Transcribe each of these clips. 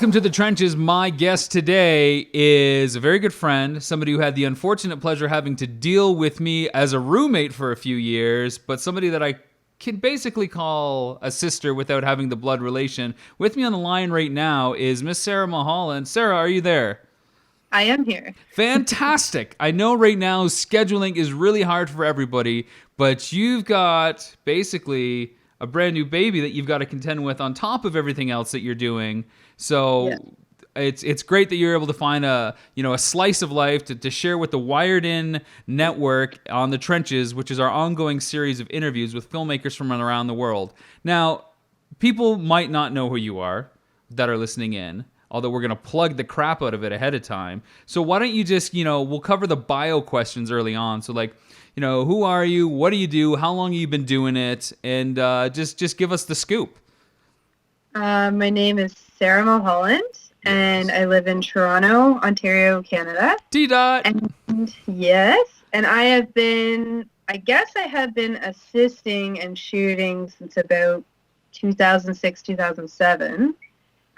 Welcome to the Trenches. My guest today is a very good friend, somebody who had the unfortunate pleasure of having to deal with me as a roommate for a few years, but somebody that I can basically call a sister without having the blood relation. With me on the line right now is Miss Sarah Mulholland. Sarah, are you there? I am here. Fantastic. I know right now scheduling is really hard for everybody, but you've got basically a brand new baby that you've got to contend with on top of everything else that you're doing. Yeah. So it's great that you're able to find a slice of life to share with the Wired In network on the Trenches, which is our ongoing series of interviews with filmmakers from around the world. Now, people might not know who you are that are listening in, although we're going to plug the crap out of it ahead of time. So why don't you just, we'll cover the bio questions early on. So like, who are you? What do you do? How long have you been doing it? And just give us the scoop. My name is Sarah Mulholland, and I live in Toronto, Ontario, Canada. T-Dot. And yes, and I guess I have been assisting and shooting since about 2006, 2007.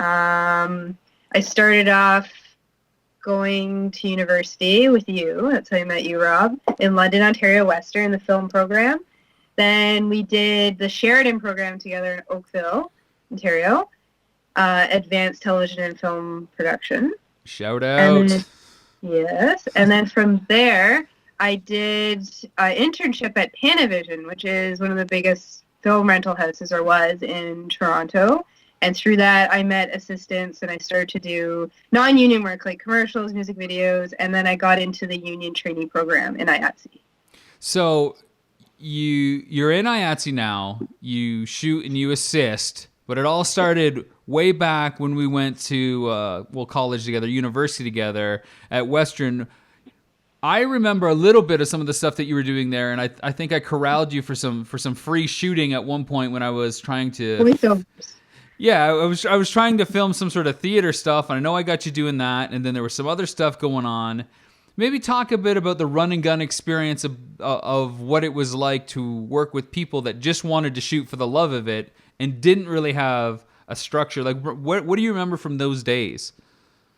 I started off going to university with you. That's how I met you, Rob, in London, Ontario Western, the film program. Then we did the Sheridan program together in Oakville, Ontario, advanced television and film production. Shout out. Yes. And then from there, I did an internship at Panavision, which is one of the biggest film rental houses, or was, in Toronto. And through that, I met assistants, and I started to do non-union work, like commercials, music videos, and then I got into the union trainee program in IATSE. So you're in IATSE now, you shoot and you assist, but it all started way back when we went to college together, university together at Western. I remember a little bit of some of the stuff that you were doing there, and I think I corralled you for some free shooting at one point when I was trying to. Yeah, I was trying to film some sort of theater stuff, and I know I got you doing that, and then there was some other stuff going on. Maybe talk a bit about the run and gun experience of what it was like to work with people that just wanted to shoot for the love of it and didn't really have a structure. Like, what do you remember from those days?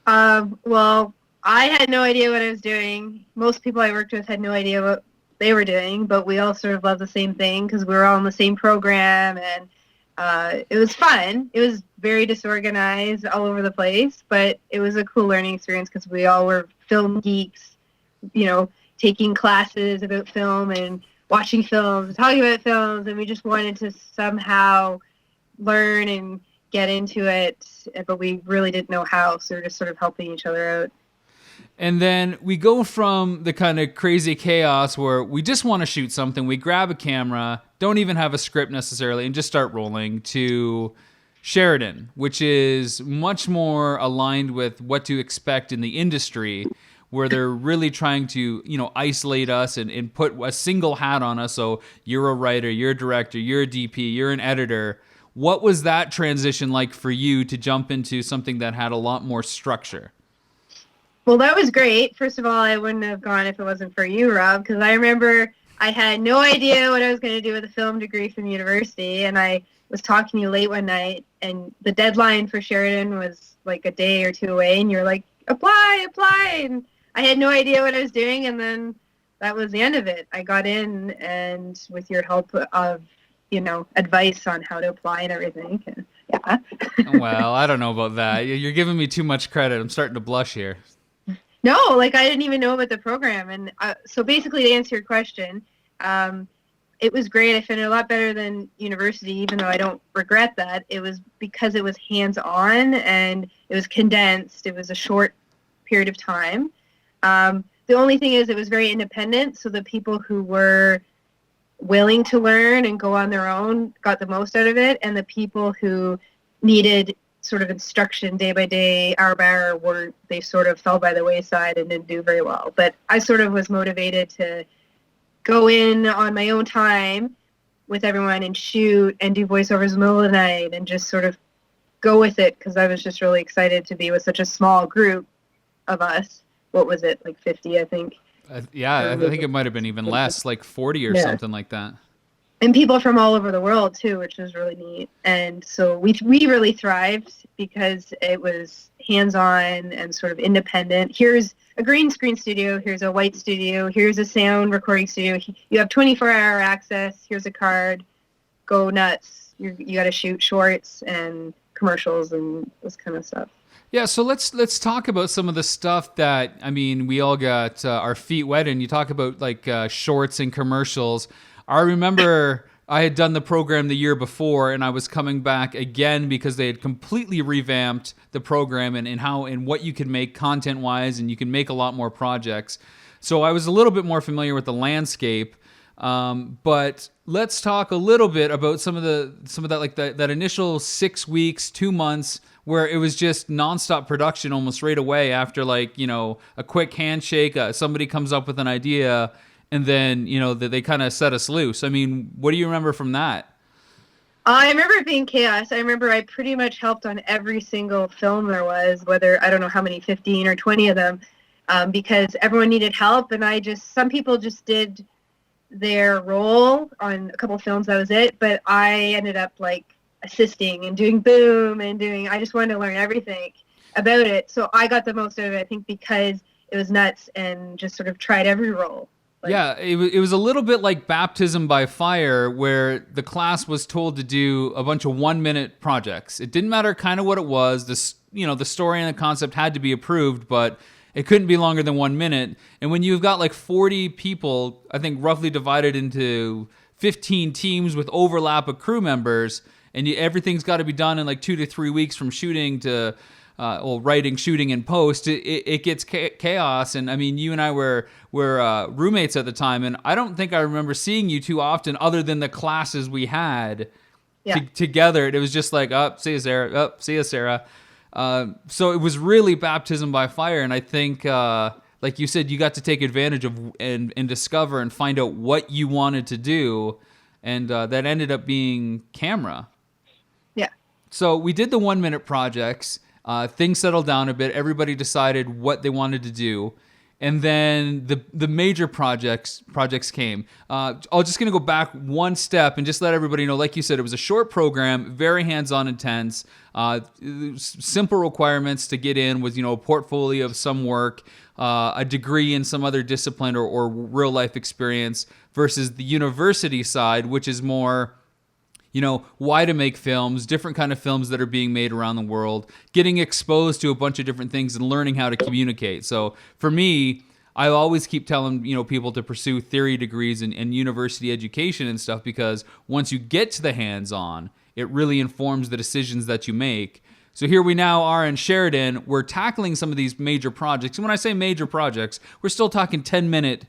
Well, I had no idea what I was doing. Most people I worked with had no idea what they were doing, but we all sort of loved the same thing because we were all in the same program, and it was fun. It was very disorganized all over the place, but it was a cool learning experience because we all were film geeks, taking classes about film and watching films, talking about films, and we just wanted to somehow learn and get into it, but we really didn't know how, so we were just sort of helping each other out. And then we go from the kind of crazy chaos where we just want to shoot something, we grab a camera, don't even have a script necessarily, and just start rolling, to Sheridan, which is much more aligned with what to expect in the industry, where they're really trying to, isolate us and put a single hat on us. So you're a writer, you're a director, you're a DP, you're an editor. What was that transition like for you to jump into something that had a lot more structure? Well, that was great. First of all, I wouldn't have gone if it wasn't for you, Rob, because I remember I had no idea what I was going to do with a film degree from university, and I was talking to you late one night, and the deadline for Sheridan was like a day or two away, and you're like, apply, and I had no idea what I was doing, and then that was the end of it. I got in, and with your help of, advice on how to apply and everything, yeah. Well, I don't know about that. You're giving me too much credit. I'm starting to blush here. No, I didn't even know about the program. And so basically, to answer your question, it was great. I found it a lot better than university, even though I don't regret that. It was because it was hands-on and it was condensed. It was a short period of time. The only thing is it was very independent, so the people who were willing to learn and go on their own got the most out of it, and the people who needed sort of instruction day by day, hour by hour, they sort of fell by the wayside and didn't do very well. But I sort of was motivated to go in on my own time with everyone and shoot and do voiceovers in the middle of the night and just sort of go with it, because I was just really excited to be with such a small group of us. What was it, like 50, I think? I think it might have been even less, like 40 or something like that. and people from all over the world too, which was really neat. And so we really thrived because it was hands-on and sort of independent. Here's a green screen studio, here's a white studio, here's a sound recording studio. You have 24-hour access. Here's a card. Go nuts. You got to shoot shorts and commercials and this kind of stuff. Yeah, so let's talk about some of the stuff that, I mean, we all got our feet wet in. You talk about like shorts and commercials. I remember I had done the program the year before, and I was coming back again because they had completely revamped the program and how and what you can make content wise, and you can make a lot more projects. So I was a little bit more familiar with the landscape. But let's talk a little bit about some of that, like that initial 6 weeks, 2 months, where it was just nonstop production almost right away after, like, you know, a quick handshake, somebody comes up with an idea, and then, you know, they kind of set us loose. I mean, what do you remember from that? I remember it being chaos. I remember I pretty much helped on every single film there was, whether, I don't know how many, 15 or 20 of them, because everyone needed help. And some people just did their role on a couple of films, that was it. But I ended up like assisting and doing boom and I just wanted to learn everything about it. So I got the most out of it, I think, because it was nuts and just sort of tried every role. Like, yeah, it was a little bit like baptism by fire, where the class was told to do a bunch of 1-minute projects. It didn't matter kind of what it was. This, you know, the story and the concept had to be approved, but it couldn't be longer than 1 minute. And when you've got like 40 people, I think roughly divided into 15 teams with overlap of crew members, and everything's got to be done in like 2 to 3 weeks from shooting to writing, shooting, and post, it gets chaos. And I mean, you and I were roommates at the time, and I don't think I remember seeing you too often other than the classes we had together. And it was just like, oh, see you, Sarah. Oh, see you, Sarah. So it was really baptism by fire. And I think, like you said, you got to take advantage of and discover and find out what you wanted to do. And that ended up being camera. Yeah. So we did the 1-minute projects. Things settled down a bit. Everybody decided what they wanted to do, and then the major projects came. I'm just gonna go back one step and just let everybody know. Like you said, it was a short program, very hands-on, intense. Simple requirements to get in was, you know, a portfolio of some work, a degree in some other discipline or real life experience, versus the university side, which is more, you know, why to make films, different kind of films that are being made around the world, getting exposed to a bunch of different things and learning how to communicate. So for me, I always keep telling, you know, people to pursue theory degrees and university education and stuff, because once you get to the hands-on, it really informs the decisions that you make. So here we now are in Sheridan. We're tackling some of these major projects. And when I say major projects, we're still talking 10-minute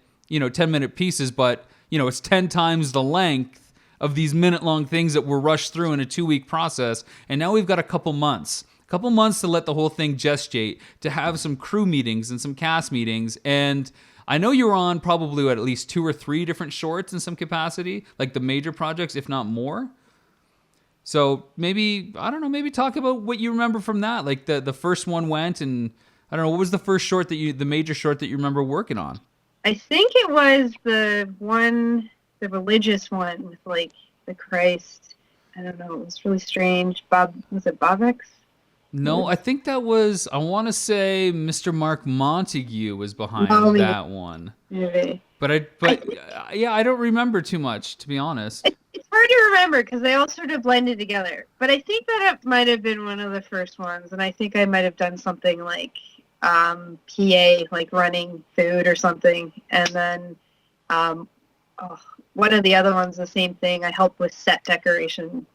pieces, but, you know, it's 10 times the length of these minute-long things that were rushed through in a 2-week process. And now we've got a couple months to let the whole thing gestate, to have some crew meetings and some cast meetings. And I know you were on probably at least 2 or 3 different shorts in some capacity, like the major projects, if not more. So maybe, I don't know, maybe talk about what you remember from that. Like the first one went, and I don't know, what was the first short the major short that you remember working on? I think it was the religious one with like the Christ. I don't know. It was really strange. Was it Bobix? No, I think that was, I want to say Mr. Mark Montague was behind that one. Maybe. But yeah, I don't remember too much, to be honest. It's hard to remember because they all sort of blended together. But I think that it might have been one of the first ones, and I think I might have done something like PA, like running food or something, and then one of the other ones, the same thing. I helped with set decoration.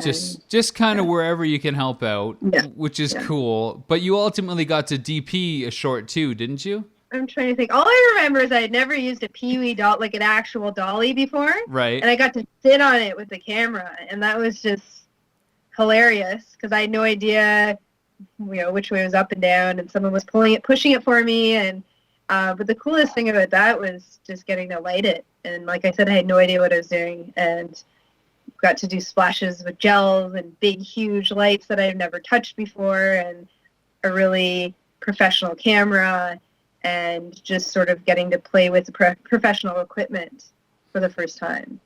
Just kind of wherever you can help out, which is cool. But you ultimately got to DP a short too, didn't you? I'm trying to think. All I remember is I had never used a Pee-wee doll, like an actual dolly before. Right. And I got to sit on it with the camera, and that was just hilarious because I had no idea, you know, which way was up and down, and someone was pushing it for me, and but the coolest thing about that was just getting to light it. And like I said, I had no idea what I was doing, and got to do splashes with gels and big, huge lights that I've never touched before, and a really professional camera, and just sort of getting to play with professional equipment for the first time.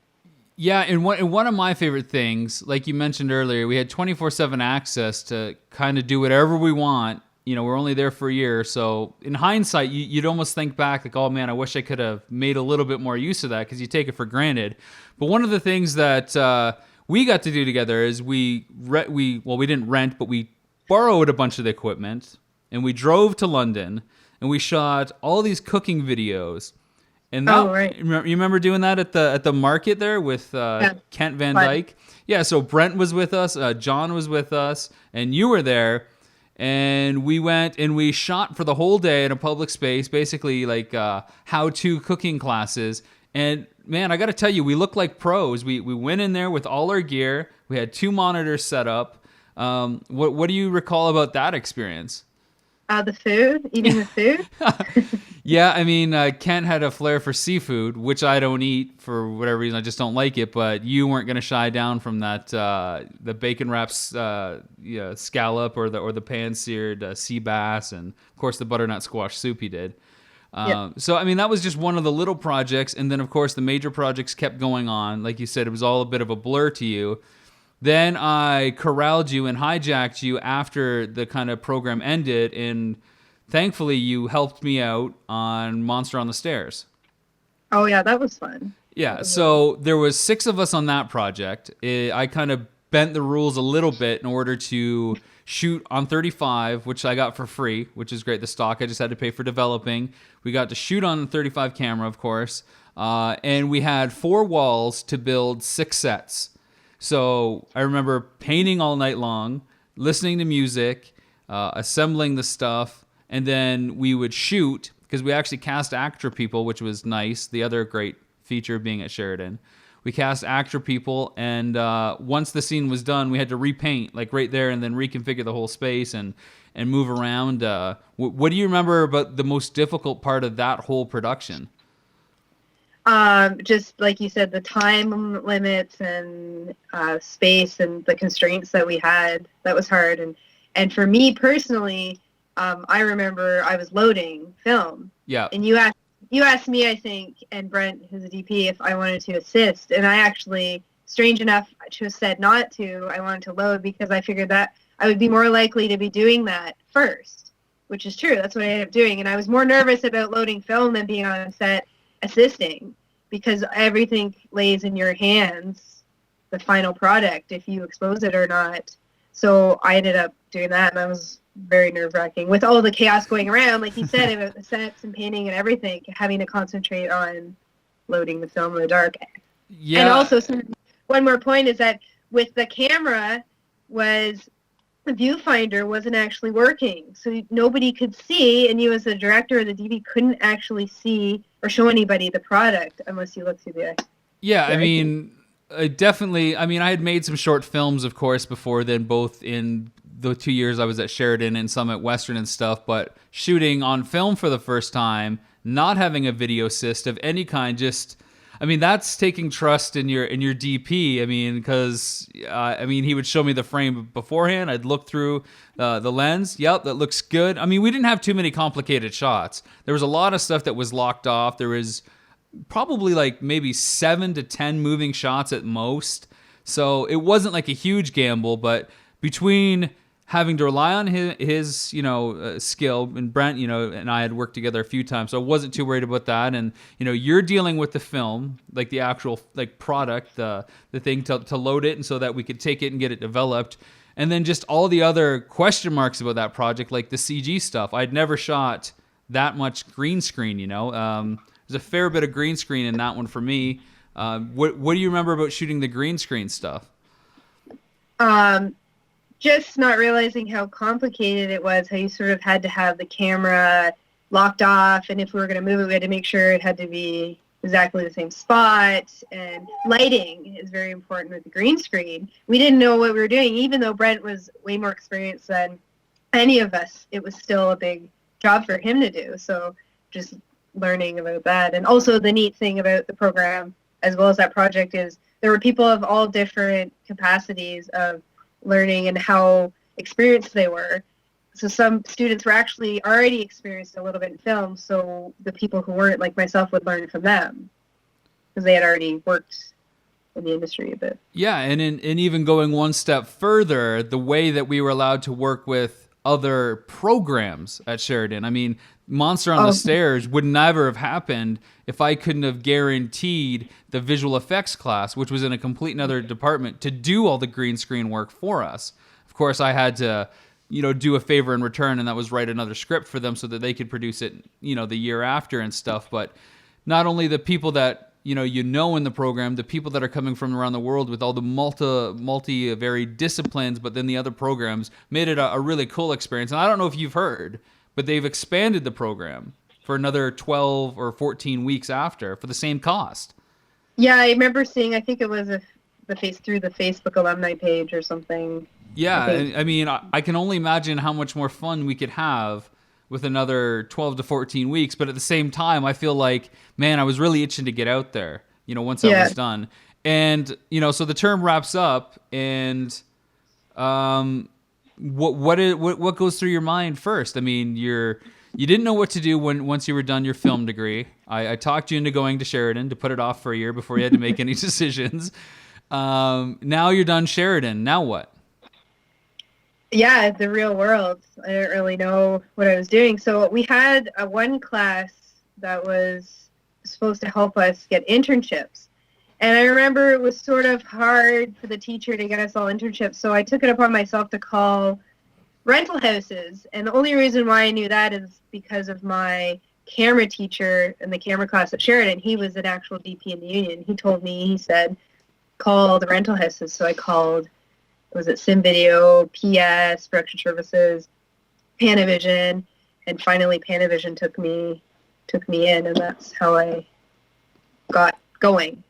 Yeah, and one of my favorite things, like you mentioned earlier, we had 24/7 access to kind of do whatever we want. You know, we're only there for a year, so in hindsight, you'd almost think back like, oh man, I wish I could have made a little bit more use of that because you take it for granted. But one of the things that we got to do together is we didn't rent, but we borrowed a bunch of the equipment and we drove to London and we shot all these cooking videos. And that, Oh, right. you remember doing that at the market there with Yeah. Kent Van Fun. Dyke? Yeah, so Brent was with us, John was with us, and you were there. And we went and we shot for the whole day in a public space, basically like how-to cooking classes. And man, I got to tell you, we looked like pros. We went in there with all our gear. We had 2 monitors set up. What do you recall about that experience? The food, eating the food. Yeah, I mean, Kent had a flair for seafood, which I don't eat for whatever reason. I just don't like it. But you weren't going to shy down from that the bacon wraps, scallop or the pan seared sea bass, and of course the butternut squash soup he did. Yeah. So I mean, that was just one of the little projects, and then of course the major projects kept going on. Like you said, it was all a bit of a blur to you. Then I corralled you and hijacked you after the kind of program ended, and thankfully you helped me out on Monster on the Stairs. Oh yeah, that was fun. Yeah, so there was 6 of us on that project. I kind of bent the rules a little bit in order to shoot on 35, which I got for free, which is great. The stock I just had to pay for developing. We got to shoot on the 35 camera, of course, and we had 4 walls to build 6 sets. So I remember painting all night long, listening to music, assembling the stuff, and then we would shoot because we actually cast actor people, which was nice. The other great feature being at Sheridan. We cast actor people, and once the scene was done, we had to repaint like right there and then reconfigure the whole space and move around. What do you remember about the most difficult part of that whole production? Just like you said, the time limits and space and the constraints that we had, that was hard. And for me personally, I remember I was loading film. Yeah. And you asked me, I think, and Brent, who's a DP, if I wanted to assist. And I actually, strange enough, to have said not to. I wanted to load because I figured that I would be more likely to be doing that first, which is true. That's what I ended up doing. And I was more nervous about loading film than being on set assisting, because everything lays in your hands, the final product, if you expose it or not. So I ended up doing that, and that was very nerve-wracking with all the chaos going around, like you said, about the sets and painting and everything, having to concentrate on loading the film in the dark. Yeah. And also, one more point is that with the camera, was the viewfinder wasn't actually working, so nobody could see, and you as the director or the DP couldn't actually see or show anybody the product unless you look through the. Yeah, I mean, definitely. I mean, I had made some short films, of course, before then, both in the 2 years I was at Sheridan and some at Western and stuff. But shooting on film for the first time, not having a video assist of any kind, just. I mean, that's taking trust in your DP. I mean, because he would show me the frame beforehand. I'd look through the lens. Yep, that looks good. I mean, we didn't have too many complicated shots. There was a lot of stuff that was locked off. There was probably like maybe 7 to 10 moving shots at most. So it wasn't like a huge gamble, but between having to rely on his skill, and Brent, and I had worked together a few times, so I wasn't too worried about that. And you're dealing with the film, like the actual like product, the thing to load it, and so that we could take it and get it developed. And then just all the other question marks about that project, like the CG stuff. I'd never shot that much green screen. There's a fair bit of green screen in that one for me. What do you remember about shooting the green screen stuff? Just not realizing how complicated it was, how you sort of had to have the camera locked off, and if we were going to move it, we had to make sure it had to be exactly the same spot, and lighting is very important with the green screen. We didn't know what we were doing, even though Brent was way more experienced than any of us. It was still a big job for him to do, so just learning about that. And also the neat thing about the program, as well as that project, is there were people of all different capacities of learning and how experienced they were. So some students were actually already experienced a little bit in film, so the people who weren't, like myself, would learn from them because they had already worked in the industry a bit. Yeah, and even going one step further, the way that we were allowed to work with other programs at Sheridan. I mean, Monster on the Oh, Stairs would never have happened if I couldn't have guaranteed the visual effects class, which was in a complete another department, to do all the green screen work for us. Of course, I had to, do a favor in return, and that was write another script for them so that they could produce it, the year after and stuff. But not only the people that in the program, the people that are coming from around the world with all the multi varied disciplines, but then the other programs made it a really cool experience. And I don't know if you've heard, but they've expanded the program for another 12 or 14 weeks after for the same cost. yeah, I remember seeing. I think it was through the Facebook alumni page or something. Yeah, I mean, I can only imagine how much more fun we could have with another 12 to 14 weeks. But at the same time, I feel like, man, I was really itching to get out there, once that was done. And, so the term wraps up, and what goes through your mind first? I mean, you didn't know what to do once you were done your film degree. I talked you into going to Sheridan to put it off for a year before you had to make any decisions. Now you're done Sheridan. Now what? Yeah, the real world. I didn't really know what I was doing. So we had one class that was supposed to help us get internships. And I remember it was sort of hard for the teacher to get us all internships. So I took it upon myself to call rental houses. And the only reason why I knew that is because of my camera teacher in the camera class at Sheridan. He was an actual DP in the union. He told me, he said, call the rental houses. So I called, was it Sim Video, PS, Production Services, Panavision, and finally Panavision took me in, and that's how I got going.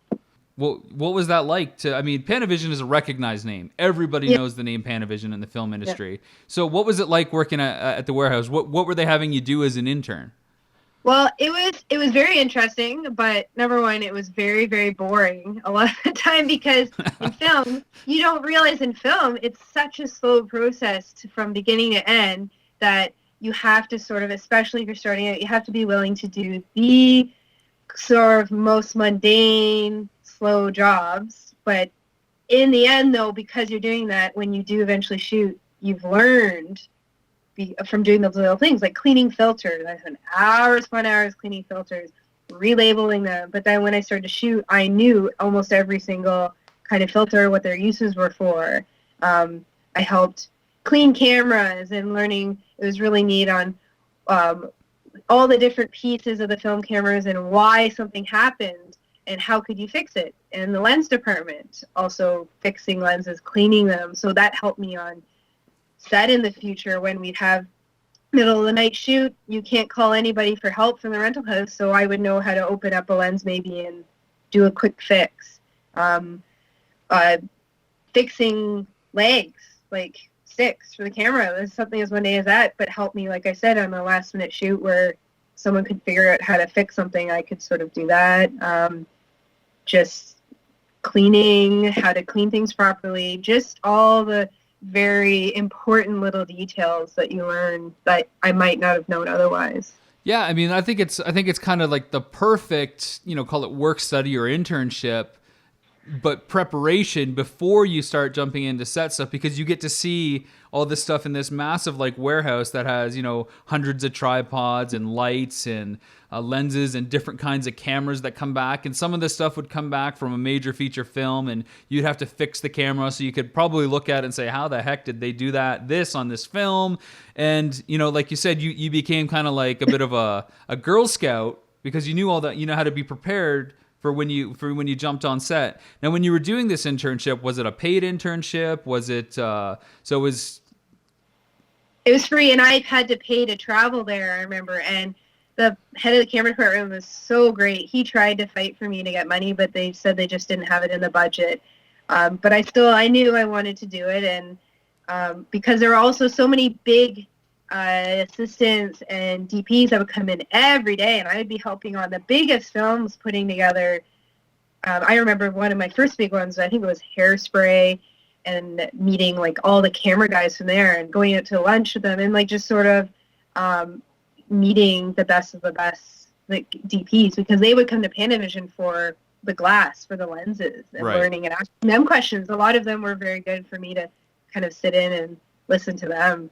Well, what was that like? Panavision is a recognized name. Everybody knows the name Panavision in the film industry. Yeah. So what was it like working at the warehouse? What were they having you do as an intern? Well, it was very interesting, but number one, it was very, very boring a lot of the time because in film, you don't realize in film, it's such a slow process from beginning to end that you have to sort of, especially if you're starting out, you have to be willing to do the sort of most mundane, slow jobs. But in the end, though, because you're doing that, when you do eventually shoot, you've learned from doing those little things like cleaning filters. I spent hours upon hours cleaning filters, relabeling them. But then when I started to shoot, I knew almost every single kind of filter, what their uses were for. I helped clean cameras and learning. It was really neat on all the different pieces of the film cameras and why something happened and how could you fix it. And the lens department, also fixing lenses, cleaning them. So that helped me on set in the future when we'd have middle of the night shoot. You can't call anybody for help from the rental house, so I would know how to open up a lens maybe and do a quick fix. Fixing legs, like sticks for the camera. That's something as mundane as that, but helped me, like I said, on a last minute shoot where someone could figure out how to fix something. I could sort of do that. Just cleaning, how to clean things properly, just all the very important little details that you learn that I might not have known otherwise. Yeah, I think it's kind of like the perfect, call it work study or internship, but preparation before you start jumping into set stuff, because you get to see all this stuff in this massive like warehouse that has, hundreds of tripods and lights and lenses and different kinds of cameras that come back. And some of this stuff would come back from a major feature film and you'd have to fix the camera. So you could probably look at it and say, how the heck did they do this on this film? And, like you said, you became kind of like a bit of a Girl Scout because you knew all that, how to be prepared for when you jumped on set. Now, when you were doing this internship, was it a paid internship? Was it, It was free, and I had to pay to travel there, I remember, and the head of the camera department was so great. He tried to fight for me to get money, but they said they just didn't have it in the budget. But I knew I wanted to do it, and because there were also so many big assistants and DPs that would come in every day, and I would be helping on the biggest films, putting together. I remember one of my first big ones, I think it was Hairspray, and meeting like all the camera guys from there and going out to lunch with them and like just sort of meeting the best of the best like DPs, because they would come to Panavision for the glass for the lenses and Right. learning and asking them questions. A lot of them were very good for me to kind of sit in and listen to them.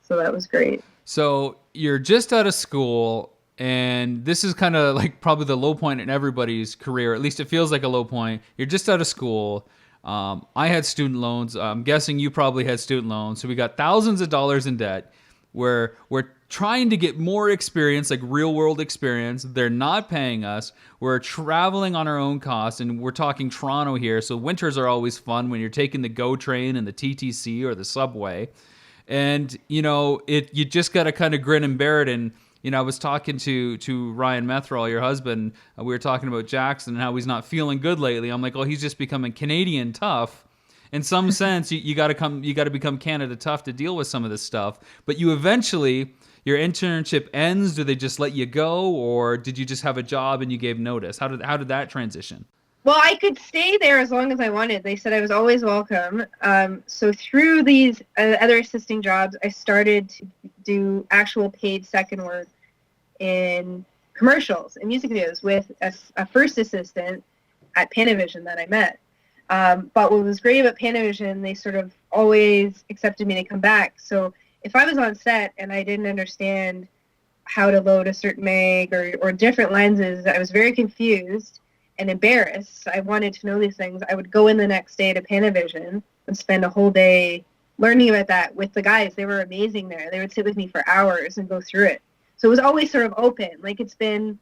So that was great. So you're just out of school, and this is kind of like probably the low point in everybody's career. At least it feels like a low point. You're just out of school. I had student loans. I'm guessing you probably had student loans. So we got thousands of dollars in debt. We're trying to get more experience, like real world experience. They're not paying us. We're traveling on our own costs, and we're talking Toronto here. So winters are always fun when you're taking the GO train and the TTC or the subway. And you just got to kind of grin and bear it. And I was talking to Ryan Methrall, your husband. We were talking about Jackson and how he's not feeling good lately. I'm like, oh, he's just becoming Canadian tough. In some sense, you got to become Canada tough to deal with some of this stuff. But you eventually, your internship ends. Do they just let you go, or did you just have a job and you gave notice? How did that transition? Well, I could stay there as long as I wanted. They said I was always welcome. So through these other assisting jobs, I started to do actual paid second work in commercials and music videos with a first assistant at Panavision that I met. But what was great about Panavision, they sort of always accepted me to come back. So if I was on set and I didn't understand how to load a certain mag or different lenses, I was very confused and embarrassed. I wanted to know these things. I would go in the next day to Panavision and spend a whole day learning about that with the guys. They were amazing there. They would sit with me for hours and go through it. So it was always sort of open. Like it's been,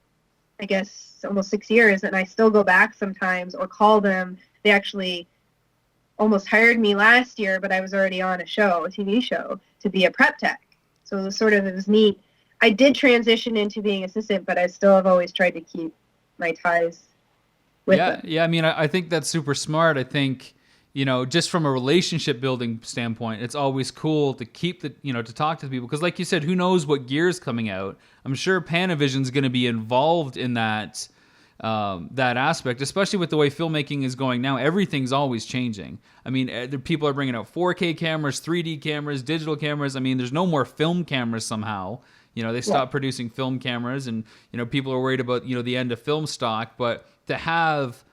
I guess, almost 6 years, and I still go back sometimes or call them. They actually almost hired me last year, but I was already on a TV show, to be a prep tech. So it was neat. I did transition into being assistant, but I still have always tried to keep my ties with them. Yeah. I mean, I think that's super smart. I think, just from a relationship building standpoint, it's always cool to keep to talk to people. Because like you said, who knows what gear's coming out? I'm sure Panavision's going to be involved in that aspect, especially with the way filmmaking is going now. Everything's always changing. I mean, people are bringing out 4K cameras, 3D cameras, digital cameras. I mean, there's no more film cameras somehow. They stopped producing film cameras, and people are worried about the end of film stock. But to have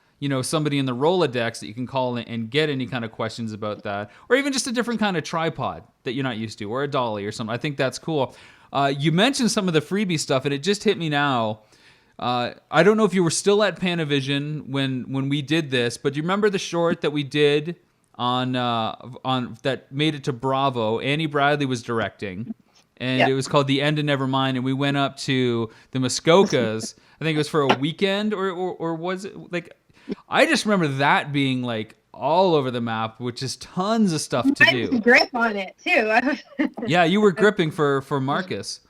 somebody in the Rolodex that you can call and get any kind of questions about that, or even just a different kind of tripod that you're not used to, or a dolly or something, I think that's cool. You mentioned some of the freebie stuff, and it just hit me now. I don't know if you were still at Panavision when we did this, but do you remember the short that we did on that made it to Bravo? Annie Bradley was directing, and It was called The End of Nevermind, and we went up to the Muskokas. I think it was for a weekend, or was it like? I just remember that being like all over the map, which is tons of stuff to do. I had grip on it too. Yeah, you were gripping for Marcus.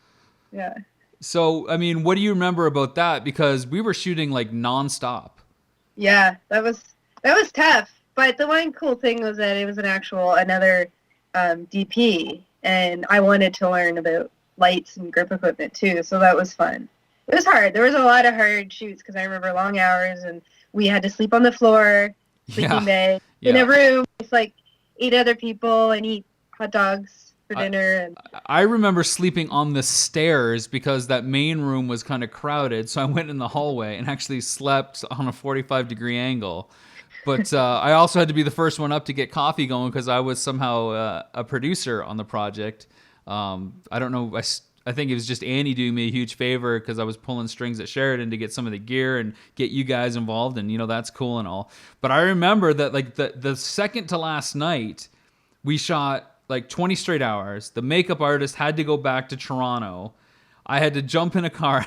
Yeah. So, I mean, what do you remember about that? Because we were shooting like nonstop. Yeah, that was tough. But the one cool thing was that it was another DP, and I wanted to learn about lights and grip equipment too. So that was fun. It was hard. There was a lot of hard shoots because I remember long hours, and we had to sleep on the floor, sleeping bag, in a room with like 8 other people and eat hot dogs for dinner. And I remember sleeping on the stairs because that main room was kind of crowded. So I went in the hallway and actually slept on a 45-degrey angle. But I also had to be the first one up to get coffee going because I was somehow a producer on the project. I don't know. I think it was just Annie doing me a huge favor because I was pulling strings at Sheridan to get some of the gear and get you guys involved. And, that's cool and all. But I remember that like the second to last night, we shot like 20 straight hours. The makeup artist had to go back to Toronto. I had to jump in a car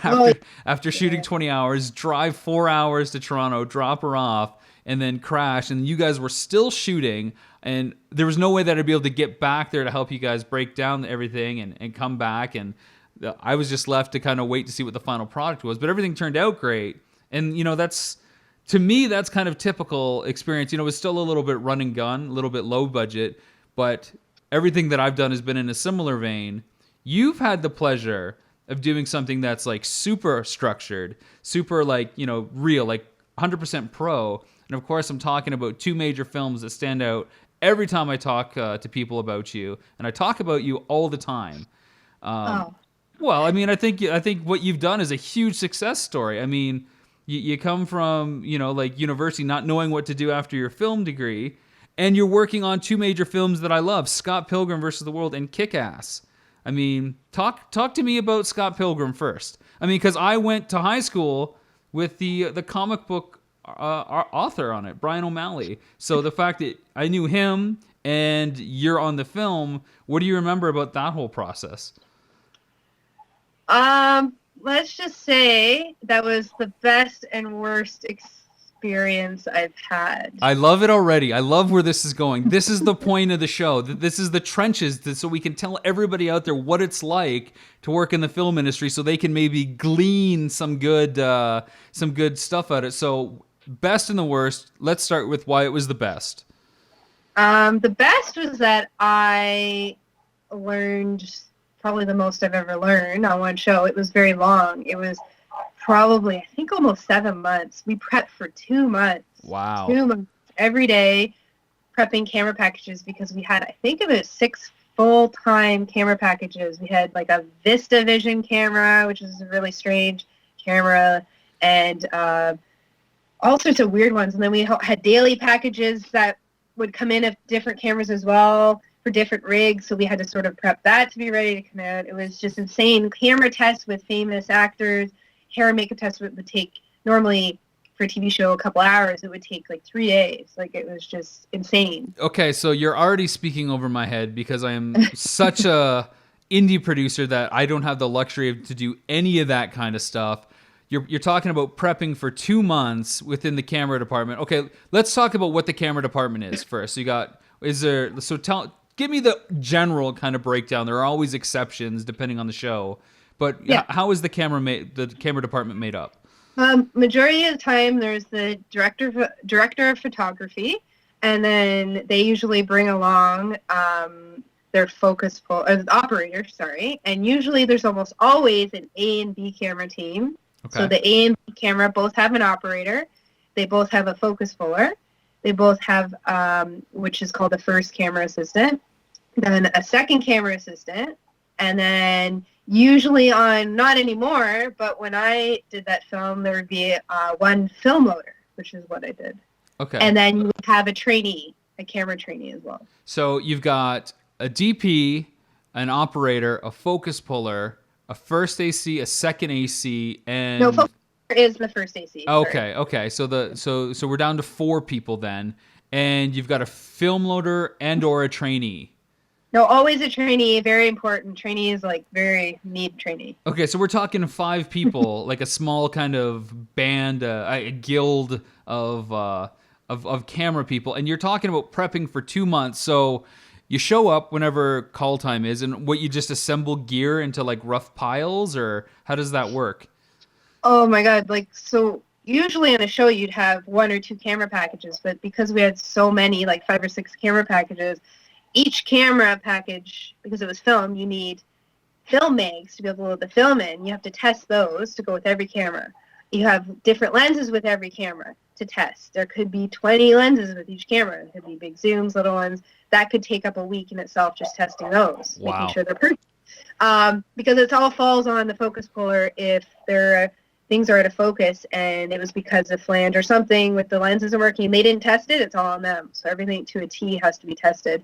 after shooting 20 hours, drive 4 hours to Toronto, drop her off, and then crash. And you guys were still shooting, and there was no way that I'd be able to get back there to help you guys break down everything and come back. And I was just left to kind of wait to see what the final product was. But everything turned out great. And, to me, that's kind of typical experience. It's still a little bit run and gun, a little bit low budget, but everything that I've done has been in a similar vein. You've had the pleasure of doing something that's like super structured, super like, real, like 100% pro. And of course, I'm talking about 2 major films that stand out every time I talk to people about you. And I talk about you all the time. Well, I mean, I think what you've done is a huge success story. I mean, You come from, like university not knowing what to do after your film degree, and you're working on two major films that I love, Scott Pilgrim versus the World and Kick-Ass. I mean, talk to me about Scott Pilgrim first. I mean, because I went to high school with the comic book author on it, Brian O'Malley. So the fact that I knew him and you're on the film, what do you remember about that whole process? Let's just say that was the best and worst experience I've had. I love it already. I love where this is going. This is the point of the show. This is the trenches, so we can tell everybody out there what it's like to work in the film industry, so they can maybe glean some good stuff out of it. So, best and the worst. Let's start with why it was the best. The best was that I learned probably the most I've ever learned on one show. It was very long. It was probably, I think, almost 7 months. We prepped for 2 months. Wow. 2 months every day prepping camera packages because we had, I think, about 6 full-time camera packages. We had like a VistaVision camera, which is a really strange camera, and all sorts of weird ones. And then we had daily packages that would come in of different cameras as well for different rigs, so we had to sort of prep that to be ready to come out. It was just insane. Camera tests with famous actors, hair and makeup tests would take, normally for a TV show, a couple hours. It would take like 3 days. Like, it was just insane. Okay, so you're already speaking over my head because I am such a indie producer that I don't have the luxury to do any of that kind of stuff. You're talking about prepping for 2 months within the camera department. Okay, let's talk about what the camera department is first. Give me the general kind of breakdown. There are always exceptions depending on the show, but yeah. How is the camera department made up? Majority of the time, there's the director of photography, and then they usually bring along their operator. And usually there's almost always an A and B camera team. Okay. So the A and B camera both have an operator. They both have a focus puller. They both have, which is called the first camera assistant, then a second camera assistant, and then usually not anymore, but when I did that film, there would be one film loader, which is what I did. Okay. And then you would have a camera trainee as well. So you've got a DP, an operator, a focus puller, a first AC, a second AC, and... No, focus puller is the first AC. Okay. So we're down to 4 people then, and you've got a film loader and or a trainee. No, always a trainee. Very important. Trainee is very need trainee. Okay, so we're talking 5 people, like a small kind of band, a guild of camera people, and you're talking about prepping for 2 months. So you show up whenever call time is, and what, you just assemble gear into like rough piles, or how does that work? Oh my God! So usually on a show you'd have 1 or 2 camera packages, but because we had so many, like 5 or 6 camera packages. Each camera package, because it was film, you need film mags to be able to load the film in. You have to test those to go with every camera. You have different lenses with every camera to test. There could be 20 lenses with each camera. There could be big zooms, little ones. That could take up a week in itself just testing those, making sure they're perfect. Because it all falls on the focus puller if things are out of focus, and it was because of flange or something with the lens isn't working. They didn't test it. It's all on them. So everything to a T has to be tested.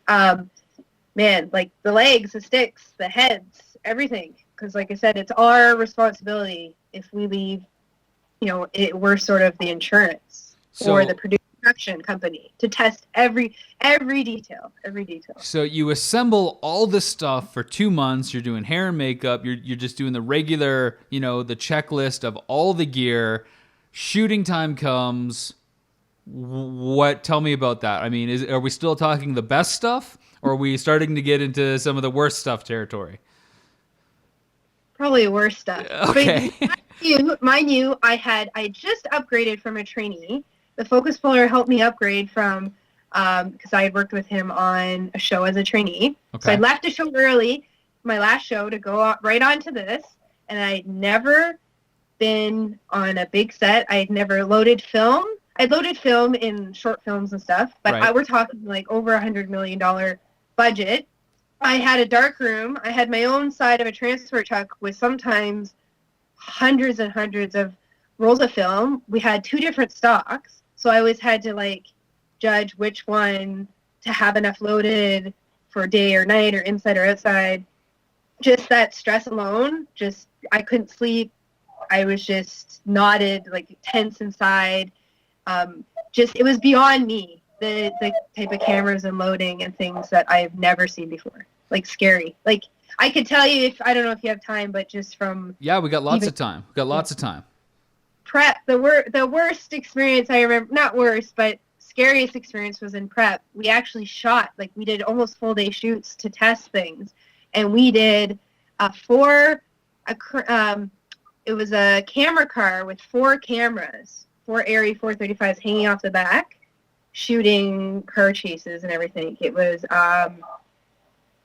Like the legs, the sticks, the heads, everything. Because like I said, it's our responsibility. If we leave, we're sort of the insurance or the production company to test every detail. So you assemble all this stuff for 2 months. You're doing hair and makeup. You're just doing the regular, the checklist of all the gear. Shooting time comes. Tell me about that. I mean, are we still talking the best stuff, or are we starting to get into some of the worst stuff territory? Probably worst stuff. Okay. But mind you, I just upgraded from a trainee. The focus puller helped me upgrade from, because I had worked with him on a show as a trainee. Okay. So I left the show early, my last show, to go right onto this, and I'd never been on a big set. I had never loaded film. I loaded film in short films and stuff, but we're talking like over $100 million budget. I had a dark room. I had my own side of a transfer truck with sometimes hundreds and hundreds of rolls of film. We had 2 different stocks, so I always had to like judge which one to have enough loaded for day or night or inside or outside. Just that stress alone, just I couldn't sleep. I was just knotted, like tense inside. Just it was beyond me. The type of cameras and loading and things that I've never seen before. Like scary. Like I could tell you if I don't know if you have time, but just from Yeah, we got lots of time. We got lots of time. prep, the worst experience I remember, not worst, but scariest experience was in prep. We actually shot, like we did almost full day shoots to test things, and we did it was a camera car with 4 cameras, 4 Arri 435s hanging off the back, shooting car chases and everything. It was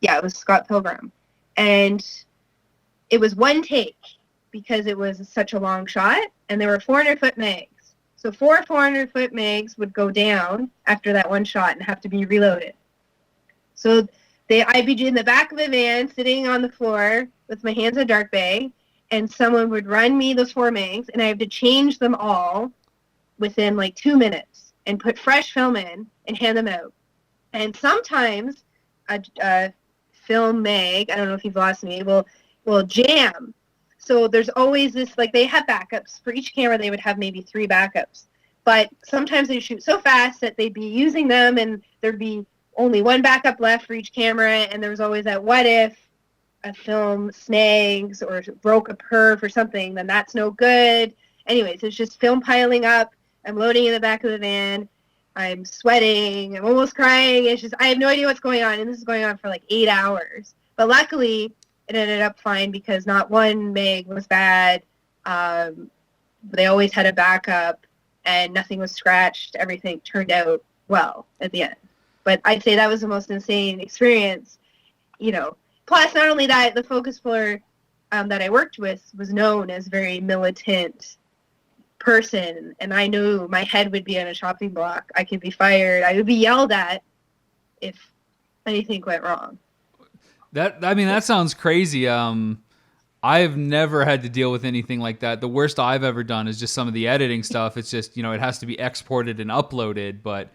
it was Scott Pilgrim, and it was one take because it was such a long shot, and there were 400-foot mags. So 4 400-foot mags would go down after that one shot and have to be reloaded. So I'd be in the back of a van, sitting on the floor with my hands in a dark bag, and someone would run me those 4 mags, and I have to change them all within like 2 minutes and put fresh film in and hand them out. And sometimes a film mag, I don't know if you've lost me, will jam. So there's always this, like they have backups. For each camera, they would have maybe 3 backups. But sometimes they shoot so fast that they'd be using them and there'd be only 1 backup left for each camera. And there was always that what if a film snags or broke a perf or something, then that's no good. Anyways, it's just film piling up. I'm loading in the back of the van. I'm sweating. I'm almost crying. It's just, I have no idea what's going on. And this is going on for like 8 hours. But luckily, it ended up fine because not one mag was bad. They always had a backup and nothing was scratched. Everything turned out well at the end. But I'd say that was the most insane experience, you know. Plus, not only that, the focus puller that I worked with was known as a very militant person, and I knew my head would be on a chopping block. I could be fired. I would be yelled at if anything went wrong. That sounds crazy. I've never had to deal with anything like that. The worst I've ever done is just some of the editing stuff. It's just, it has to be exported and uploaded. But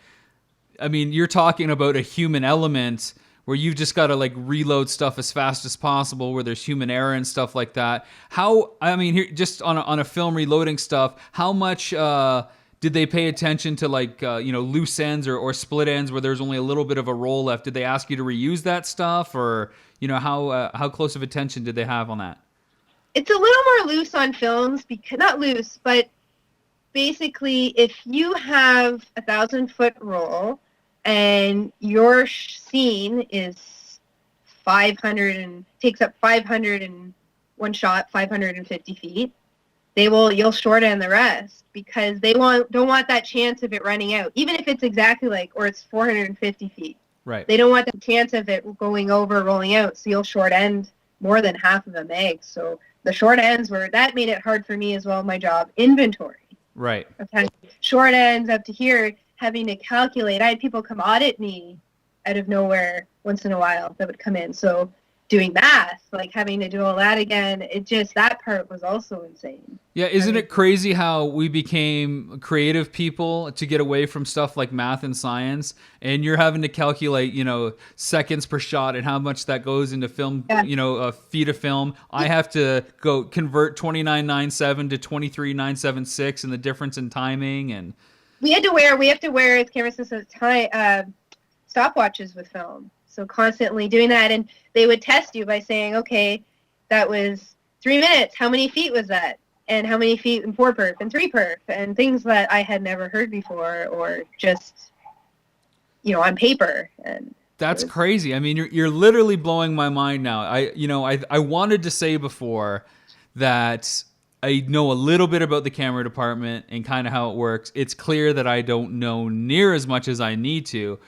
I mean, you're talking about a human element where you've just got to like reload stuff as fast as possible, where there's human error and stuff like that. Here, just on a film reloading stuff, how much did they pay attention to like, loose ends or split ends where there's only a little bit of a roll left? Did they ask you to reuse that stuff, or, how close of attention did they have on that? It's a little more loose on films, because not loose, but basically if you have 1,000-foot roll and your scene is 500 and takes up 501 shot, 550 feet, you'll shorten the rest because they don't want that chance of it running out, even if it's exactly or it's 450 feet. Right. They don't want the chance of it going over, rolling out, so you'll short end more than half of the mag. So the short ends that made it hard for me as well, my job. Inventory. Right. Okay. Short ends up to here, having to calculate. I had people come audit me out of nowhere once in a while that would come in. So doing math, like having to do all that again, that part was also insane. Yeah, isn't it crazy how we became creative people to get away from stuff like math and science, and you're having to calculate, seconds per shot and how much that goes into film, a feet of film. I have to go convert 2997 to 23976 and the difference in timing, and we have to wear as camera systems stopwatches with film. So constantly doing that, and they would test you by saying, okay, that was 3 minutes. How many feet was that? And how many feet in 4 perf and 3 perf and things that I had never heard before, or just, on paper. And that's crazy. I mean, you're literally blowing my mind now. I wanted to say before that I know a little bit about the camera department and kind of how it works. It's clear that I don't know near as much as I need to.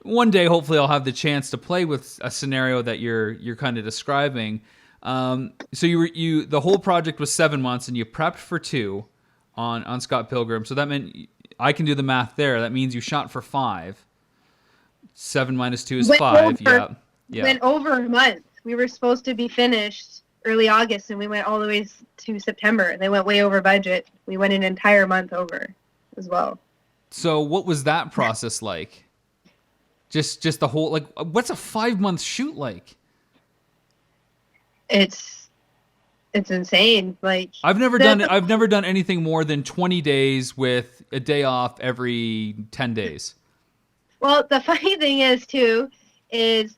One day, hopefully, I'll have the chance to play with a scenario that you're kind of describing. So the whole project was 7 months, and you prepped for 2 on Scott Pilgrim. So that meant I can do the math there. That means you shot for 5. 7 minus 2 is 5. Yeah. Went over a month. We were supposed to be finished early August, and we went all the way to September. They went way over budget. We went an entire month over as well. So what was that process like? Just the whole, like, what's a 5 month shoot like? It's insane. Like I've never done anything more than 20 days with a day off every 10 days. Well, the funny thing is too, is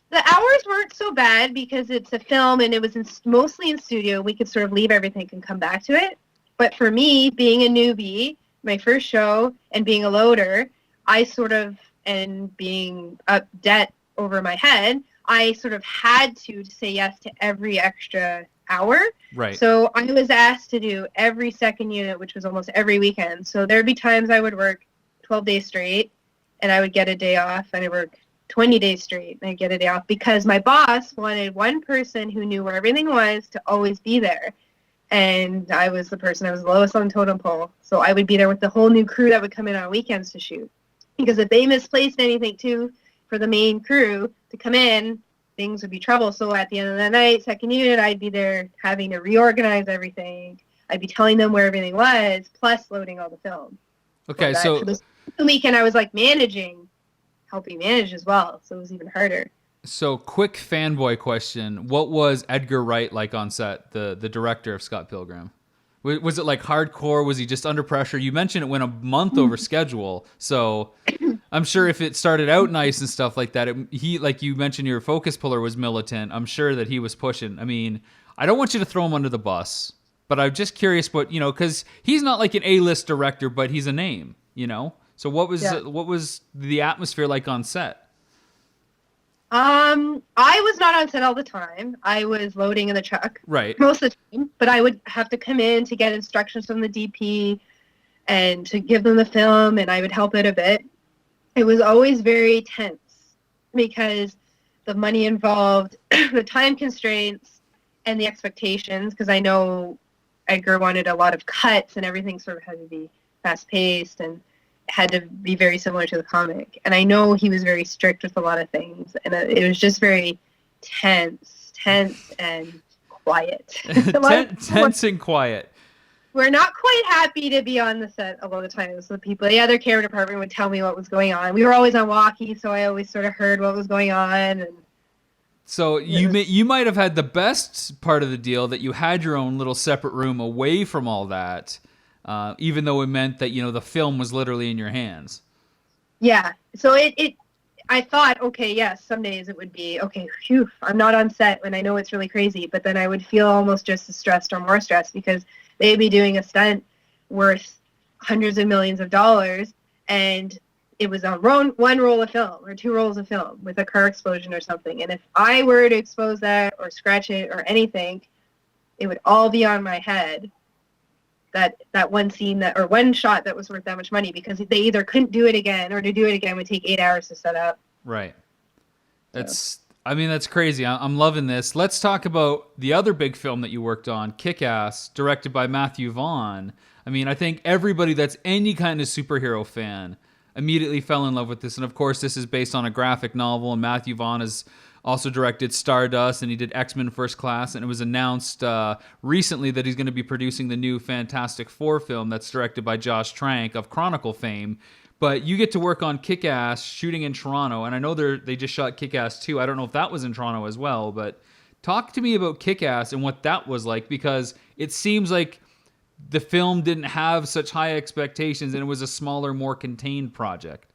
the hours weren't so bad because it's a film and it was mostly in studio. We could sort of leave everything and come back to it. But for me, being a newbie, my first show, and being a loader, I sort of, and being up debt over my head, I sort of had to say yes to every extra hour. Right. So I was asked to do every second unit, which was almost every weekend. So there'd be times I would work 12 days straight and I would get a day off, and I'd work 20 days straight and I'd get a day off because my boss wanted one person who knew where everything was to always be there. And I was the person, I was lowest on the totem pole. So I would be there with the whole new crew that would come in on weekends to shoot. Because if they misplaced anything too for the main crew to come in, things would be trouble. So at the end of the night, second unit, I'd be there having to reorganize everything. I'd be telling them where everything was, plus loading all the film. Okay, so the weekend I was like helping manage as well. So it was even harder. So, quick fanboy question. What was Edgar Wright like on set, the director of Scott Pilgrim? Was it like hardcore? Was he just under pressure? You mentioned it went a month over schedule. So, I'm sure if it started out nice and stuff like that, he, like you mentioned, your focus puller was militant. I'm sure that he was pushing. I mean, I don't want you to throw him under the bus, but I'm just curious what, because he's not like an A-list director, but he's a name, So, what was the atmosphere like on set? I was not on set all the time. I was loading in the truck. Right. Most of the time. But I would have to come in to get instructions from the DP and to give them the film, and I would help it a bit. It was always very tense because the money involved, the time constraints, and the expectations, because I know Edgar wanted a lot of cuts and everything sort of had to be fast-paced and had to be very similar to the comic. And I know he was very strict with a lot of things, and it was just very tense and quiet. Tense and quiet. We're not quite happy to be on the set a lot of times. So the other camera department would tell me what was going on. We were always on walkie, so I always sort of heard what was going on. And so you might have had the best part of the deal, that you had your own little separate room away from all that. Even though it meant that, the film was literally in your hands. Yeah. So I thought, okay, yes, some days it would be, okay, phew, I'm not on set when I know it's really crazy. But then I would feel almost just as stressed or more stressed because they'd be doing a stunt worth hundreds of millions of dollars. And it was on one roll of film or 2 rolls of film with a car explosion or something. And if I were to expose that or scratch it or anything, it would all be on my head. That one scene or one shot that was worth that much money, because they either couldn't do it again, or to do it again would take 8 hours to set up. Right. That's crazy. I'm loving this. Let's talk about the other big film that you worked on, Kick-Ass, directed by Matthew Vaughn. I mean, I think everybody that's any kind of superhero fan immediately fell in love with this. And of course, this is based on a graphic novel, and Matthew Vaughn has also directed Stardust, and he did X-Men First Class, and it was announced recently that he's going to be producing the new Fantastic Four film that's directed by Josh Trank of Chronicle fame. But you get to work on Kick-Ass, shooting in Toronto, and I know they just shot Kick-Ass 2. I don't know if that was in Toronto as well, but talk to me about Kick-Ass and what that was like, because it seems like the film didn't have such high expectations and it was a smaller, more contained project.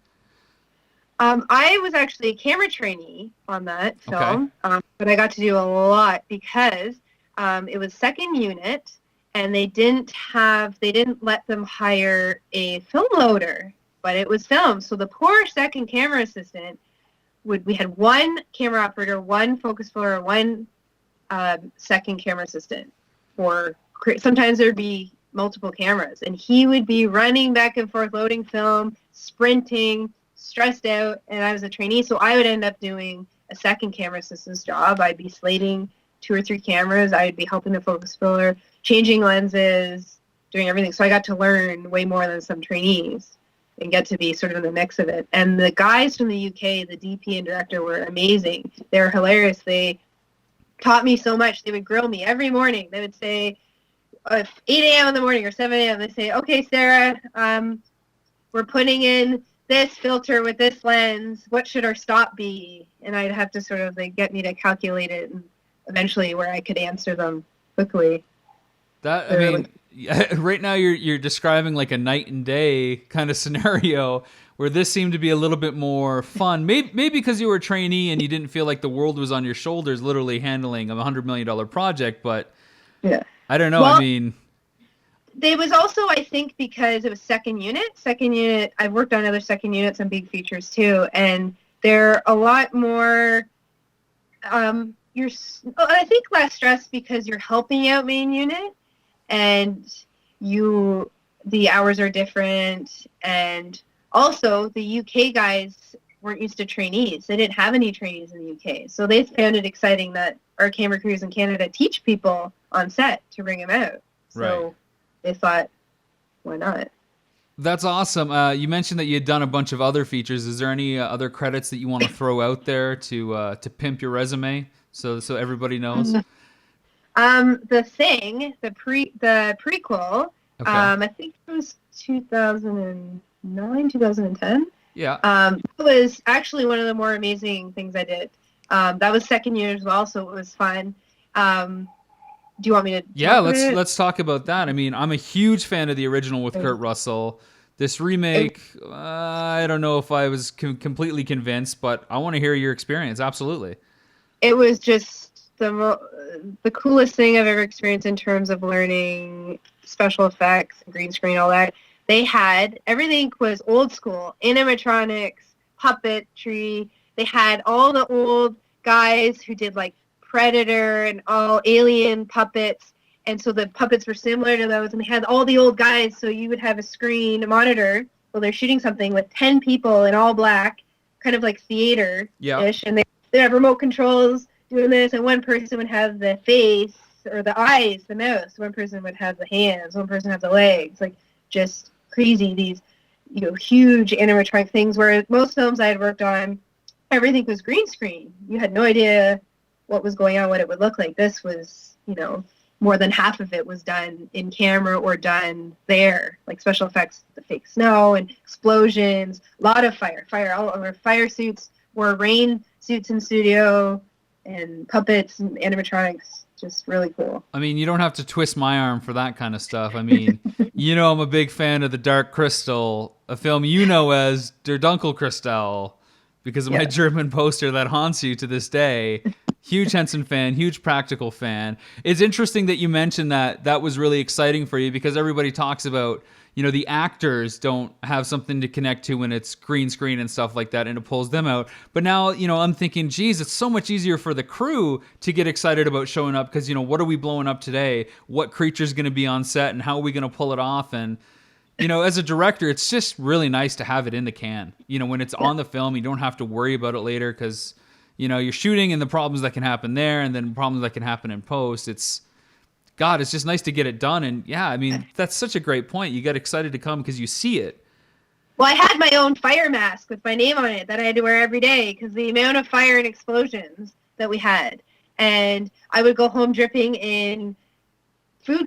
I was actually a camera trainee on that film, but I got to do a lot because it was second unit, and they didn't let them hire a film loader, but it was film. So the poor second camera assistant we had one camera operator, one focus puller, one second camera assistant. Sometimes there'd be multiple cameras, and he would be running back and forth, loading film, sprinting, stressed out, and I was a trainee, so I would end up doing a second camera assistant's job. I'd be slating 2 or 3 cameras. I'd be helping the focus puller, changing lenses, doing everything. So I got to learn way more than some trainees and get to be sort of in the mix of it. And the guys from the UK, the DP and director, were amazing. They were hilarious. They taught me so much. They would grill me every morning. They would say, if 8 a.m. in the morning or 7 a.m., they say, okay, Sarah, we're putting in this filter with this lens. What should our stop be? And I'd have to sort of like get me to calculate it, and eventually where I could answer them quickly. That I mean, right now you're describing like a night and day kind of scenario where this seemed to be a little bit more fun. Maybe because you were a trainee and you didn't feel like the world was on your shoulders, literally handling a $100 million project. But yeah, I don't know. well, I mean, there was also, I think, because it was second unit. Second unit, I've worked on other second units and big features too, and they're a lot more. I think less stress because you're helping out main unit, and the hours are different, and also the UK guys weren't used to trainees. They didn't have any trainees in the UK, so they found it exciting that our camera crews in Canada teach people on set to bring them out. So right. they thought, why not? That's awesome. You mentioned that you had done a bunch of other features. Is there any other credits that you want to throw out there to pimp your resume so everybody knows? The Thing, the prequel. Okay. I think it was 2009, 2010. Yeah. It was actually one of the more amazing things I did. That was second year as well, so it was fun. Do you want me to? Yeah, let's talk about that. I mean, I'm a huge fan of the original with Kurt Russell. This remake, I don't know if I was completely convinced, but I want to hear your experience. Absolutely. It was just the coolest thing I've ever experienced in terms of learning special effects, green screen, all that. They had everything was old school, animatronics, puppetry. They had all the old guys who did like Predator and all alien puppets, and so the puppets were similar to those, and they had all the old guys, so you would have a screen, a monitor, while they're shooting something with 10 people in all black, kind of like theater-ish, Yeah. and they have remote controls doing this, and one person would have the face or the eyes, the mouse, one person would have the hands, one person had the legs, like just crazy, these huge animatronic things, where most films I had worked on, everything was green screen. You had no idea what was going on, what it would look like. This was, more than half of it was done in camera or done there, like special effects, the fake snow and explosions, a lot of fire. All of our fire suits wore rain suits in studio, and puppets and animatronics, just really cool. I mean, you don't have to twist my arm for that kind of stuff. I mean, I'm a big fan of The Dark Crystal, a film you know as Der Dunkelkristall, because of my German poster that haunts you to this day. Huge Henson fan, huge practical fan. It's interesting that you mentioned that was really exciting for you, because everybody talks about, the actors don't have something to connect to when it's green screen and stuff like that, and it pulls them out. But now, I'm thinking, geez, it's so much easier for the crew to get excited about showing up, because, what are we blowing up today? What creature's going to be on set, and how are we going to pull it off? And as a director, it's just really nice to have it in the can. When it's on the film, you don't have to worry about it later, because, you're shooting, and the problems that can happen there, and then problems that can happen in post. It's just nice to get it done. And yeah, I mean, that's such a great point. You get excited to come because you see it. Well, I had my own fire mask with my name on it that I had to wear every day, because the amount of fire and explosions that we had. And I would go home dripping in purple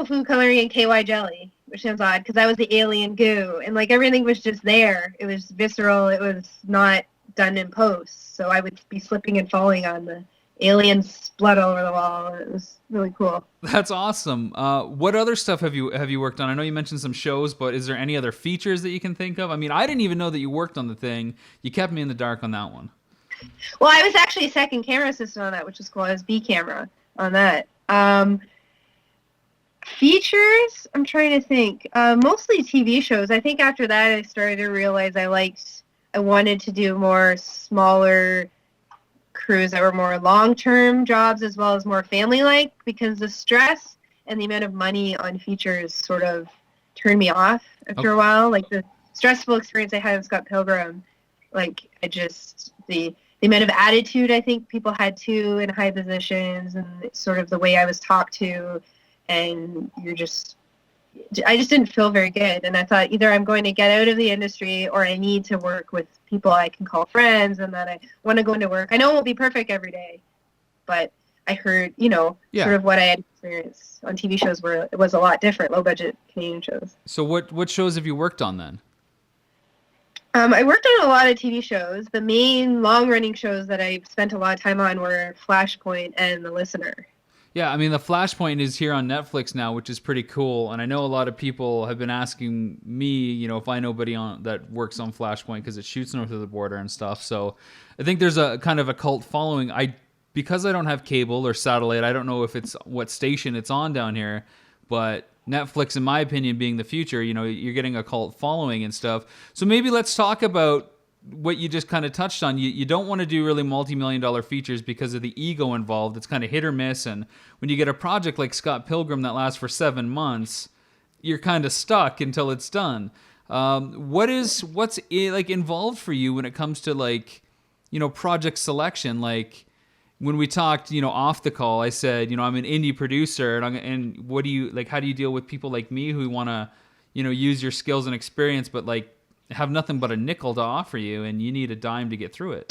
food coloring, and KY jelly, which sounds odd because I was the alien goo. And like everything was just there. It was visceral. It was not done in post. So I would be slipping and falling on the alien's blood all over the wall. It was really cool. That's awesome. What other stuff have you worked on? I know you mentioned some shows, but is there any other features that you can think of? I mean, I didn't even know that you worked on The Thing. You kept me in the dark on that one. Well, I was actually a second camera assistant on that, which was cool. I was B camera on that. Features? I'm trying to think. Mostly TV shows. I think after that I started to realize I wanted to do more smaller crews that were more long-term jobs as well as more family-like, because the stress and the amount of money on features sort of turned me off after a while. Like the stressful experience I had with Scott Pilgrim, like the amount of attitude I think people had too in high positions, and sort of the way I was talked to, and I just didn't feel very good. And I thought either I'm going to get out of the industry, or I need to work with people I can call friends, and that I want to go into work. I know it won't be perfect every day, but I heard, Yeah. sort of what I had experienced on TV shows where it was a lot different, low budget Canadian shows. So what shows have you worked on then? I worked on a lot of TV shows. The main long running shows that I spent a lot of time on were Flashpoint and The Listener. Yeah, I mean, the Flashpoint is here on Netflix now, which is pretty cool. And I know a lot of people have been asking me, if I know anybody on that works on Flashpoint because it shoots north of the border and stuff. So I think there's a kind of a cult following. Because I don't have cable or satellite, I don't know if it's what station it's on down here, but Netflix, in my opinion, being the future, you're getting a cult following and stuff. So maybe let's talk about what you just kind of touched on. You don't want to do really multi-million-dollar features because of the ego involved. It's kind of hit or miss. And when you get a project like Scott Pilgrim that lasts for 7 months, you're kind of stuck until it's done. What's like involved for you when it comes to project selection? Like when we talked, off the call, I said, I'm an indie producer, and what do you like? How do you deal with people like me who want to, use your skills and experience, but have nothing but a nickel to offer you, and you need a dime to get through it?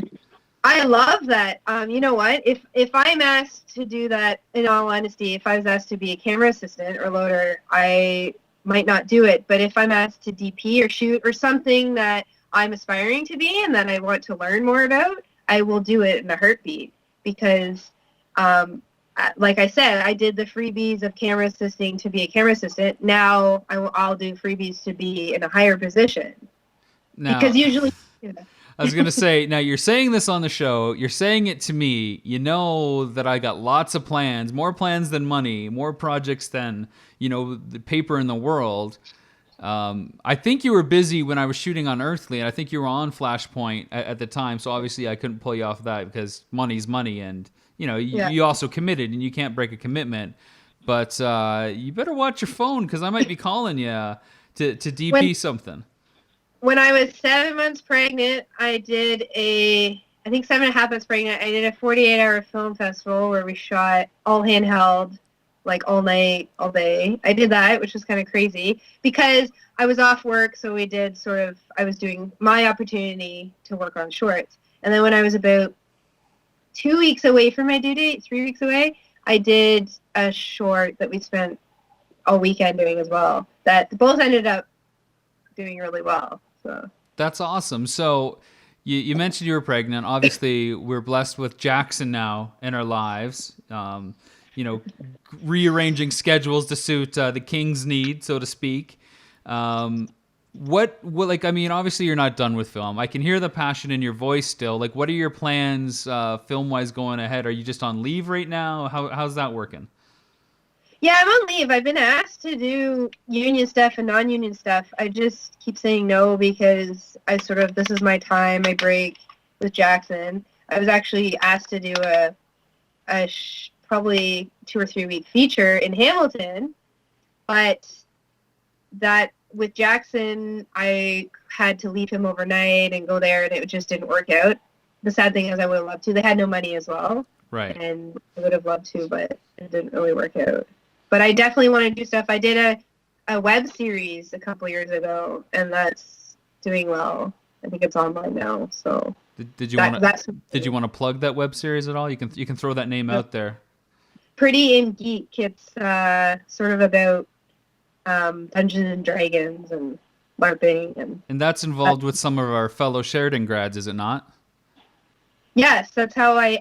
I love that. You know what? If I'm asked to do that, in all honesty, if I was asked to be a camera assistant or loader, I might not do it. But if I'm asked to DP or shoot or something that I'm aspiring to be and that I want to learn more about, I will do it in a heartbeat. Because, like I said, I did the freebies of camera assisting to be a camera assistant. Now I'll do freebies to be in a higher position. Now, because usually, I was going to say, now you're saying this on the show, you're saying it to me, you know that I got lots of plans, more plans than money, more projects than, the paper in the world. I think you were busy when I was shooting on Earthly, and I think you were on Flashpoint at the time, so obviously I couldn't pull you off of that because money's money, and, you also committed, and you can't break a commitment. But you better watch your phone because I might be calling you to DP something. When I was 7 months pregnant, I did I think 7.5 months pregnant, I did a 48-hour film festival where we shot all handheld, all night, all day. I did that, which was kind of crazy because I was off work, so we did I was doing my opportunity to work on shorts. And then when I was about 2 weeks away from my due date, 3 weeks away, I did a short that we spent all weekend doing as well. That both ended up doing really well. So that's awesome. So you mentioned you were pregnant. Obviously, we're blessed with Jackson now in our lives. Rearranging schedules to suit the king's need, so to speak. Obviously you're not done with film. I can hear the passion in your voice still. What are your plans film-wise going ahead? Are you just on leave right now? How's that working? Yeah, I'm on leave. I've been asked to do union stuff and non-union stuff. I just keep saying no because this is my time, my break with Jackson. I was actually asked to do probably 2 or 3 week feature in Hamilton, but that with Jackson, I had to leave him overnight and go there, and it just didn't work out. The sad thing is I would have loved to. They had no money as well. Right. And I would have loved to, but it didn't really work out. But I definitely want to do stuff. I did a web series a couple years ago, and that's doing well. I think it's online now. So did you want to plug that web series at all? You can throw that name out there. Pretty in Geek. It's sort of about Dungeons and Dragons and LARPing, and that's involved with some of our fellow Sheridan grads, is it not? Yes, that's how I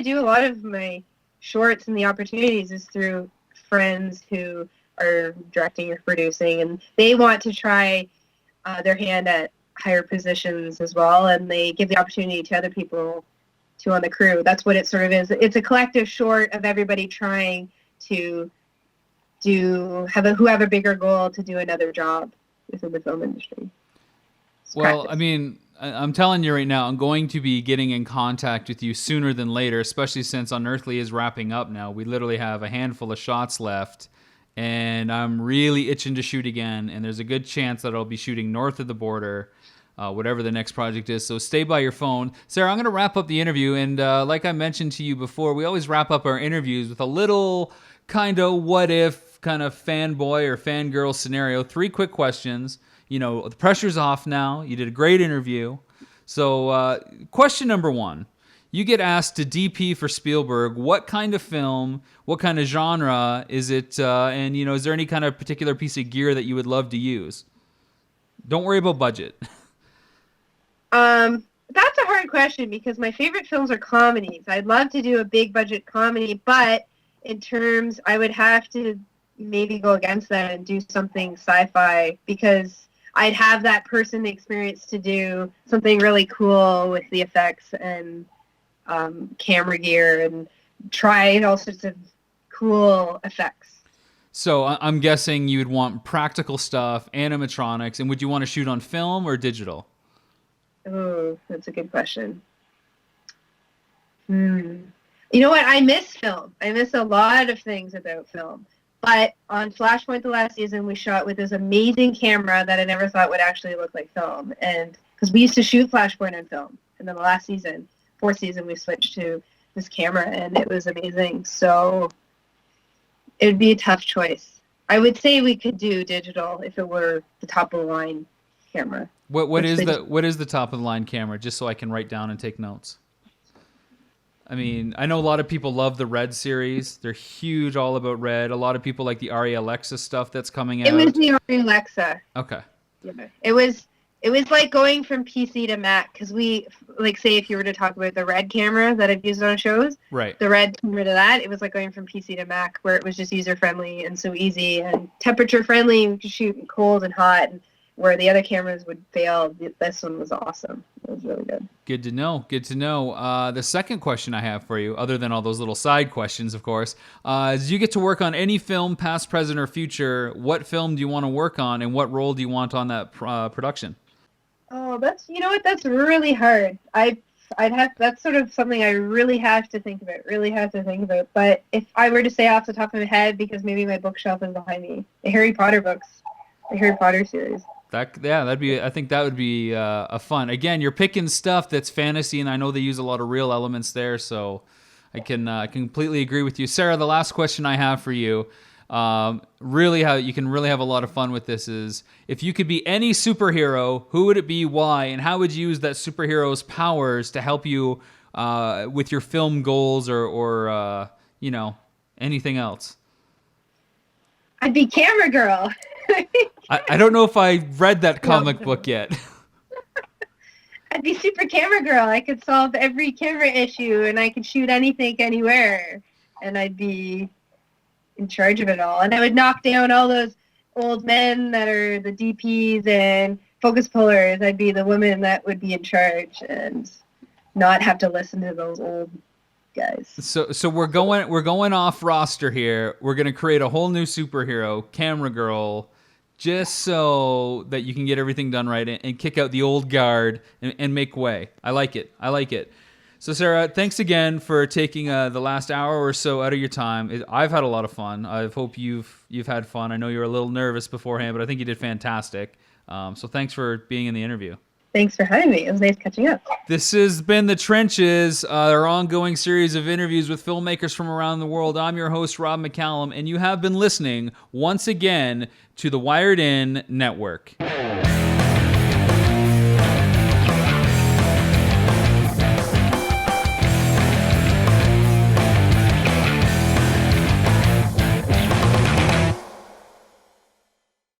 do a lot of my shorts and the opportunities is through friends who are directing or producing, and they want to try their hand at higher positions as well, and they give the opportunity to other people to on the crew. That's what it sort of is. It's a collective short of everybody trying to have a bigger goal to do another job within the film industry. Well, I mean, I'm telling you right now, I'm going to be getting in contact with you sooner than later, especially since Unearthly is wrapping up now. We literally have a handful of shots left, and I'm really itching to shoot again, and there's a good chance that I'll be shooting north of the border, whatever the next project is. So stay by your phone. Sarah, I'm going to wrap up the interview, and like I mentioned to you before, we always wrap up our interviews with a little kind of what-if kind of fanboy or fangirl scenario. 3 quick questions. The pressure's off now. You did a great interview. So question number 1, You get asked to DP for Spielberg. What kind of film? What kind of genre is it? And is there any kind of particular piece of gear that you would love to use? Don't worry about budget. That's a hard question because my favorite films are comedies. I'd love to do a big budget comedy, but in terms, I would have to maybe go against that and do something sci-fi because I'd have that person experience to do something really cool with the effects and camera gear and try all sorts of cool effects. So I'm guessing you'd want practical stuff, animatronics, and would you want to shoot on film or digital? Oh, that's a good question. You know what? I miss film. I miss a lot of things about film. But on Flashpoint the last season, we shot with this amazing camera that I never thought would actually look like film. And because we used to shoot Flashpoint on film. And then the last season, fourth season, we switched to this camera and it was amazing. So it would be a tough choice. I would say we could do digital if it were the top of the line camera. What is the top of the line camera? Just so I can write down and take notes. I mean, I know a lot of people love the Red series. They're huge, all about Red. A lot of people like the Arri Alexa stuff that's coming out. It was the Arri Alexa. Okay. Yeah. It was like going from PC to Mac because we, like, say if you were to talk about the Red camera that I've used on shows, right? The Red camera to that, it was like going from PC to Mac where it was just user friendly and so easy and temperature friendly. You could shoot cold and hot. And where the other cameras would fail, this one was awesome. It was really good. Good to know. Good to know. The second question I have for you, other than all those little side questions, of course, is you get to work on any film, past, present, or future. What film do you want to work on, and what role do you want on that production? Oh, that's really hard. That's sort of something I really have to think about. But if I were to say off the top of my head, because maybe my bookshelf is behind me, the Harry Potter books, the Harry Potter series. I think that would be a fun. Again, you're picking stuff that's fantasy, and I know they use a lot of real elements there, so I can completely agree with you. Sarah, the last question I have for you, really how you can really have a lot of fun with this is, if you could be any superhero, who would it be, why, and how would you use that superhero's powers to help you with your film goals or anything else? I'd be Camera Girl. I don't know if I read that comic book yet. I'd be super camera girl. I could solve every camera issue and I could shoot anything anywhere. And I'd be in charge of it all. And I would knock down all those old men that are the DPs and focus pullers. I'd be the woman that would be in charge and not have to listen to those old guys. So we're going off roster here. We're going to create a whole new superhero, Camera Girl, just so that you can get everything done right and kick out the old guard and make way. I like it. So Sarah, thanks again for taking the last hour or so out of your time. I've had a lot of fun. I hope you've had fun. I know you were a little nervous beforehand, but I think you did fantastic. So thanks for being in the interview. Thanks for having me. It was nice catching up. This has been The Trenches, our ongoing series of interviews with filmmakers from around the world. I'm your host, Rob McCallum, and you have been listening once again to the Wired In Network.